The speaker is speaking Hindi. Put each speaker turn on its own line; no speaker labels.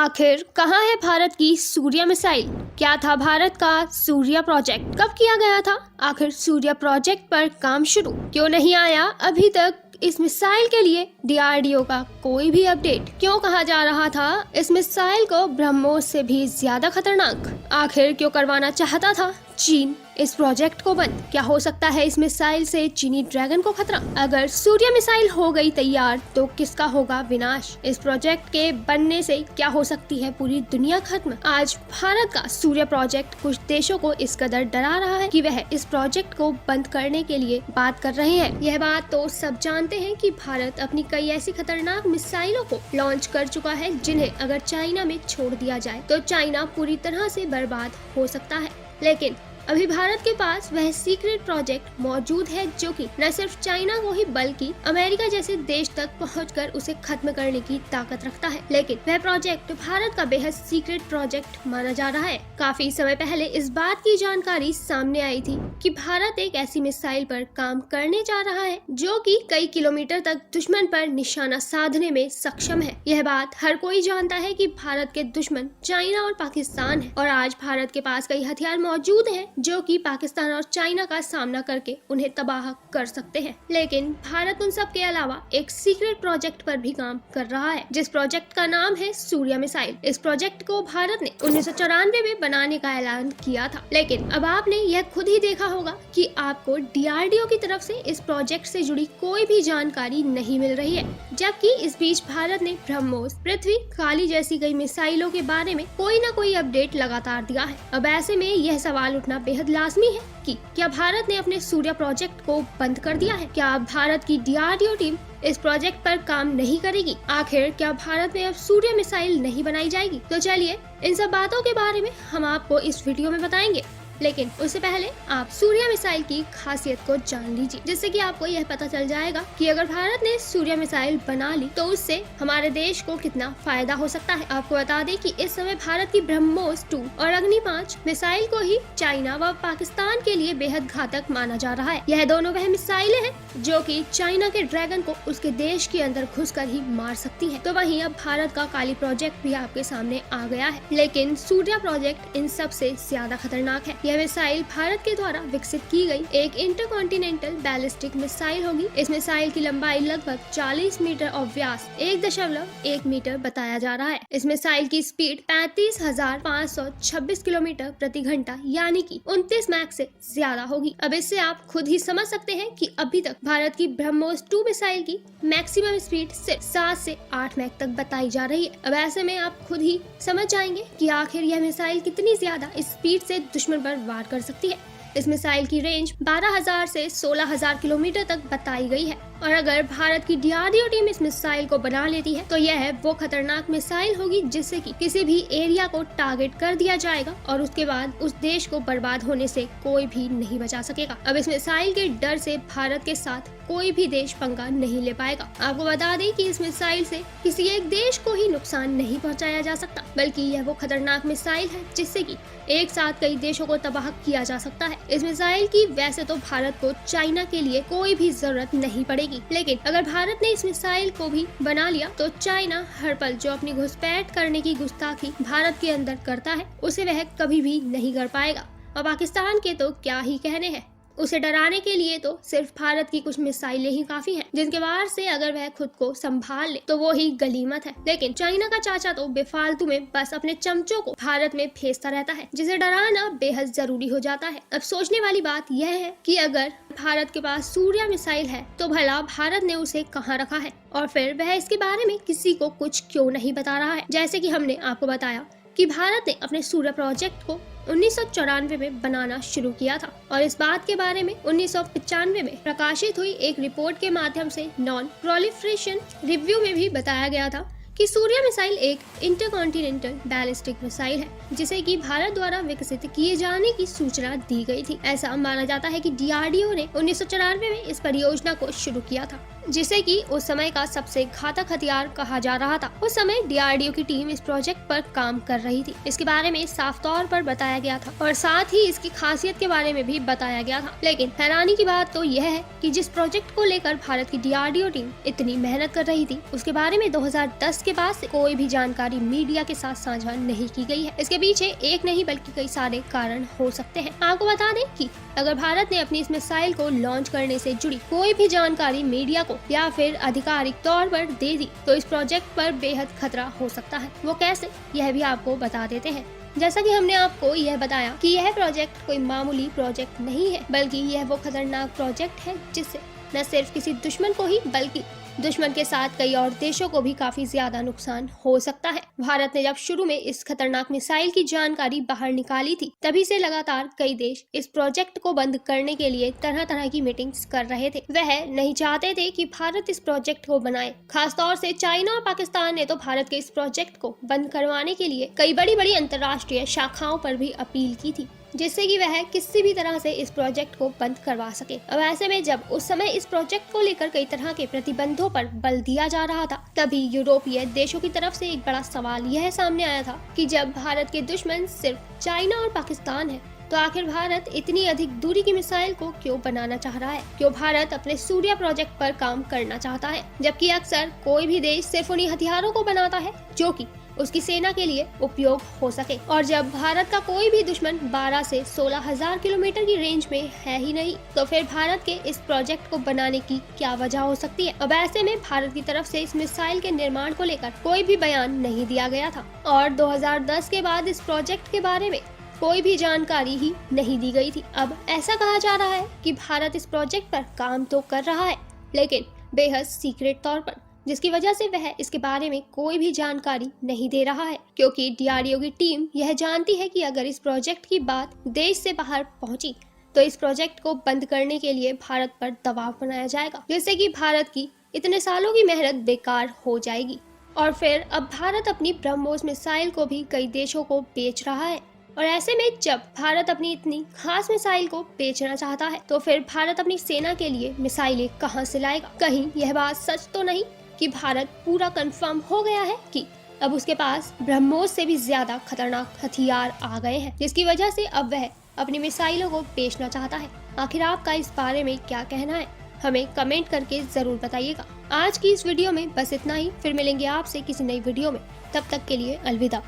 आखिर कहाँ है भारत की सूर्य मिसाइल? क्या था भारत का सूर्य प्रोजेक्ट? कब किया गया था आखिर सूर्य प्रोजेक्ट पर काम शुरू? क्यों नहीं आया अभी तक इस मिसाइल के लिए डीआरडीओ का कोई भी अपडेट? क्यों कहा जा रहा था इस मिसाइल को ब्रह्मोस से भी ज्यादा खतरनाक? आखिर क्यों करवाना चाहता था चीन इस प्रोजेक्ट को बंद? क्या हो सकता है इस मिसाइल से चीनी ड्रैगन को खतरा? अगर सूर्य मिसाइल हो गई तैयार तो किसका होगा विनाश? इस प्रोजेक्ट के बनने से क्या हो सकती है पूरी दुनिया खत्म? आज भारत का सूर्य प्रोजेक्ट कुछ देशों को इस कदर डरा रहा है कि वह इस प्रोजेक्ट को बंद करने के लिए बात कर रहे हैं। यह बात तो सब जानते हैं कि भारत अपनी कई ऐसी खतरनाक मिसाइलों को लॉन्च कर चुका है जिन्हें अगर चाइना में छोड़ दिया जाए तो चाइना पूरी तरह से बर्बाद हो सकता है। लेकिन अभी भारत के पास वह सीक्रेट प्रोजेक्ट मौजूद है जो कि न सिर्फ चाइना को ही बल्कि अमेरिका जैसे देश तक पहुंचकर उसे खत्म करने की ताकत रखता है। लेकिन वह प्रोजेक्ट भारत का बेहद सीक्रेट प्रोजेक्ट माना जा रहा है। काफी समय पहले इस बात की जानकारी सामने आई थी कि भारत एक ऐसी मिसाइल पर काम करने जा रहा है जो कि कई किलोमीटर तक दुश्मन पर निशाना साधने में सक्षम है। यह बात हर कोई जानता है कि भारत के दुश्मन चाइना और पाकिस्तान है और आज भारत के पास कई हथियार मौजूद हैं जो कि पाकिस्तान और चाइना का सामना करके उन्हें तबाह कर सकते हैं। लेकिन भारत उन सब के अलावा एक सीक्रेट प्रोजेक्ट पर भी काम कर रहा है जिस प्रोजेक्ट का नाम है सूर्य मिसाइल। इस प्रोजेक्ट को भारत ने 1994 में बनाने का ऐलान किया था। लेकिन अब आपने यह खुद ही देखा होगा कि आपको डीआरडीओ की तरफ से इस प्रोजेक्ट से जुड़ी कोई भी जानकारी नहीं मिल रही है, जबकि इस बीच भारत ने ब्रह्मोस, पृथ्वी, काली जैसी कई मिसाइलों के बारे में कोई न कोई अपडेट लगातार दिया है। अब ऐसे में यह सवाल उठना बेहद लाजमी है कि क्या भारत ने अपने सूर्य प्रोजेक्ट को बंद कर दिया है? क्या भारत की डीआरडीओ टीम इस प्रोजेक्ट पर काम नहीं करेगी? आखिर क्या भारत में अब सूर्य मिसाइल नहीं बनाई जाएगी? तो चलिए इन सब बातों के बारे में हम आपको इस वीडियो में बताएंगे। लेकिन उससे पहले आप सूर्य मिसाइल की खासियत को जान लीजिए, जिससे कि आपको यह पता चल जाएगा कि अगर भारत ने सूर्य मिसाइल बना ली तो उससे हमारे देश को कितना फायदा हो सकता है। आपको बता दें कि इस समय भारत की ब्रह्मोस 2 और अग्नि 5 मिसाइल को ही चाइना व पाकिस्तान के लिए बेहद घातक माना जा रहा है। यह दोनों वह मिसाइलें हैं जो कि चाइना के ड्रैगन को उसके देश के अंदर घुसकर ही मार सकती है। तो वहीं अब भारत का काली प्रोजेक्ट भी आपके सामने आ गया है। लेकिन सूर्य प्रोजेक्ट इन सब से ज्यादा खतरनाक है। यह मिसाइल भारत के द्वारा विकसित की गई एक इंटरकॉन्टिनेंटल बैलिस्टिक मिसाइल होगी। इस मिसाइल की लंबाई लगभग 40 मीटर और व्यास 1.1 मीटर बताया जा रहा है। इस मिसाइल की स्पीड 35,526 किलोमीटर प्रति घंटा यानी कि 29 मैक से ज्यादा होगी। अब इससे आप खुद ही समझ सकते हैं कि अभी तक भारत की ब्रह्मोस 2 मिसाइल की मैक्सिमम स्पीड सिर्फ 7 से 8 मैक तक बताई जा रही है। अब ऐसे में आप खुद ही समझ जाएंगे कि आखिर यह मिसाइल कितनी ज्यादा स्पीड से दुश्मन पर वार कर सकती है। इस मिसाइल की रेंज 12,000 से 16,000 किलोमीटर तक बताई गई है और अगर भारत की डीआरडीओ टीम इस मिसाइल को बना लेती है तो यह वो खतरनाक मिसाइल होगी जिससे कि किसी भी एरिया को टारगेट कर दिया जाएगा और उसके बाद उस देश को बर्बाद होने से कोई भी नहीं बचा सकेगा। अब इस मिसाइल के डर से भारत के साथ कोई भी देश पंगा नहीं ले पाएगा। आपको बता दें कि इस मिसाइल से किसी एक देश को ही नुकसान नहीं पहुंचाया जा सकता, बल्कि यह वो खतरनाक मिसाइल है जिससे कि एक साथ कई देशों को तबाह किया जा सकता है। इस मिसाइल की वैसे तो भारत को चाइना के लिए कोई भी जरूरत नहीं पड़ेगी, लेकिन अगर भारत ने इस मिसाइल को भी बना लिया तो चाइना हर पल जो अपनी घुसपैठ करने की गुस्ताखी भारत के अंदर करता है उसे वह कभी भी नहीं कर पाएगा। और पाकिस्तान के तो क्या ही कहने हैं, उसे डराने के लिए तो सिर्फ भारत की कुछ मिसाइलें ही काफी हैं, जिनके वार से अगर वह खुद को संभाल ले तो वो ही गनीमत है। लेकिन चाइना का चाचा तो बेफालतू में बस अपने चमचों को भारत में भेजता रहता है, जिसे डराना बेहद जरूरी हो जाता है। अब सोचने वाली बात यह है कि अगर भारत के पास सूर्य मिसाइल है तो भला भारत ने उसे कहाँ रखा है और फिर वह इसके बारे में किसी को कुछ क्यों नहीं बता रहा है। जैसे कि हमने आपको बताया कि भारत ने अपने सूर्य प्रोजेक्ट को 1994 में बनाना शुरू किया था और इस बात के बारे में 1995 में प्रकाशित हुई एक रिपोर्ट के माध्यम से नॉन प्रोलिफरेशन रिव्यू में भी बताया गया था कि सूर्य मिसाइल एक इंटरकॉन्टिनेंटल बैलिस्टिक मिसाइल है जिसे कि भारत द्वारा विकसित किए जाने की सूचना दी गई थी। ऐसा माना जाता है कि डीआरडीओ ने 1994 में इस परियोजना को शुरू किया था। जिसे कि उस समय का सबसे घातक हथियार कहा जा रहा था। उस समय DRDO की टीम इस प्रोजेक्ट पर काम कर रही थी। इसके बारे में साफ तौर पर बताया गया था और साथ ही इसकी खासियत के बारे में भी बताया गया था। लेकिन हैरानी की बात तो यह है कि जिस प्रोजेक्ट को लेकर भारत की DRDO टीम इतनी मेहनत कर रही थी, उसके बारे में 2010 के बाद से कोई भी जानकारी मीडिया के साथ साझा नहीं की गई है। इसके पीछे एक नहीं बल्कि कई सारे कारण हो सकते हैं। आपको बता दें कि अगर भारत ने अपनी इस मिसाइल को लॉन्च करने से जुड़ी कोई भी जानकारी मीडिया को या फिर आधिकारिक तौर पर दे दी तो इस प्रोजेक्ट पर बेहद खतरा हो सकता है। वो कैसे, यह भी आपको बता देते हैं। जैसा कि हमने आपको यह बताया कि यह प्रोजेक्ट कोई मामूली प्रोजेक्ट नहीं है, बल्कि यह वो खतरनाक प्रोजेक्ट है जिससे न सिर्फ किसी दुश्मन को ही बल्कि दुश्मन के साथ कई और देशों को भी काफी ज्यादा नुकसान हो सकता है। भारत ने जब शुरू में इस खतरनाक मिसाइल की जानकारी बाहर निकाली थी, तभी से लगातार कई देश इस प्रोजेक्ट को बंद करने के लिए तरह तरह की मीटिंग्स कर रहे थे। वह नहीं चाहते थे कि भारत इस प्रोजेक्ट को बनाए। खास तौर से चाइना और पाकिस्तान ने तो भारत के इस प्रोजेक्ट को बंद करवाने के लिए कई बड़ी बड़ी अंतर्राष्ट्रीय शाखाओं पर भी अपील की थी, जिससे कि वह किसी भी तरह से इस प्रोजेक्ट को बंद करवा सके। अब ऐसे में जब उस समय इस प्रोजेक्ट को लेकर कई तरह के प्रतिबंधों पर बल दिया जा रहा था, तभी यूरोपीय देशों की तरफ से एक बड़ा सवाल यह सामने आया था कि जब भारत के दुश्मन सिर्फ चाइना और पाकिस्तान है, तो आखिर भारत इतनी अधिक दूरी की मिसाइल को क्यों बनाना चाह रहा है? क्यों भारत अपने सूर्या प्रोजेक्ट पर काम करना चाहता है, जबकि अक्सर कोई भी देश सिर्फ उन्हीं हथियारों को बनाता है जो कि उसकी सेना के लिए उपयोग हो सके। और जब भारत का कोई भी दुश्मन 12 से 16,000 किलोमीटर की रेंज में है ही नहीं, तो फिर भारत के इस प्रोजेक्ट को बनाने की क्या वजह हो सकती है? अब ऐसे में भारत की तरफ से इस मिसाइल के निर्माण को लेकर कोई भी बयान नहीं दिया गया था और 2010 के बाद इस प्रोजेक्ट के बारे में कोई भी जानकारी ही नहीं दी गई थी। अब ऐसा कहा जा रहा है कि भारत इस प्रोजेक्ट पर काम तो कर रहा है, लेकिन बेहद सीक्रेट तौर पर, जिसकी वजह से वह इसके बारे में कोई भी जानकारी नहीं दे रहा है, क्योंकि DRDO की टीम यह जानती है कि अगर इस प्रोजेक्ट की बात देश से बाहर पहुंची तो इस प्रोजेक्ट को बंद करने के लिए भारत पर दबाव बनाया जाएगा, जिससे कि भारत की इतने सालों की मेहनत बेकार हो जाएगी। और फिर अब भारत अपनी ब्रह्मोस मिसाइल को भी कई देशों को बेच रहा है, और ऐसे में जब भारत अपनी इतनी खास मिसाइल को बेचना चाहता है, तो फिर भारत अपनी सेना के लिए मिसाइलें कहां से लाएगा? कहीं यह बात सच तो नहीं कि भारत पूरा कंफर्म हो गया है कि अब उसके पास ब्रह्मोस से भी ज्यादा खतरनाक हथियार आ गए हैं, जिसकी वजह से अब वह अपनी मिसाइलों को बेचना चाहता है? आखिर आपका इस बारे में क्या कहना है? हमें कमेंट करके जरूर बताइएगा। आज की इस वीडियो में बस इतना ही। फिर मिलेंगे आपसे किसी नई वीडियो में। तब तक के लिए अलविदा।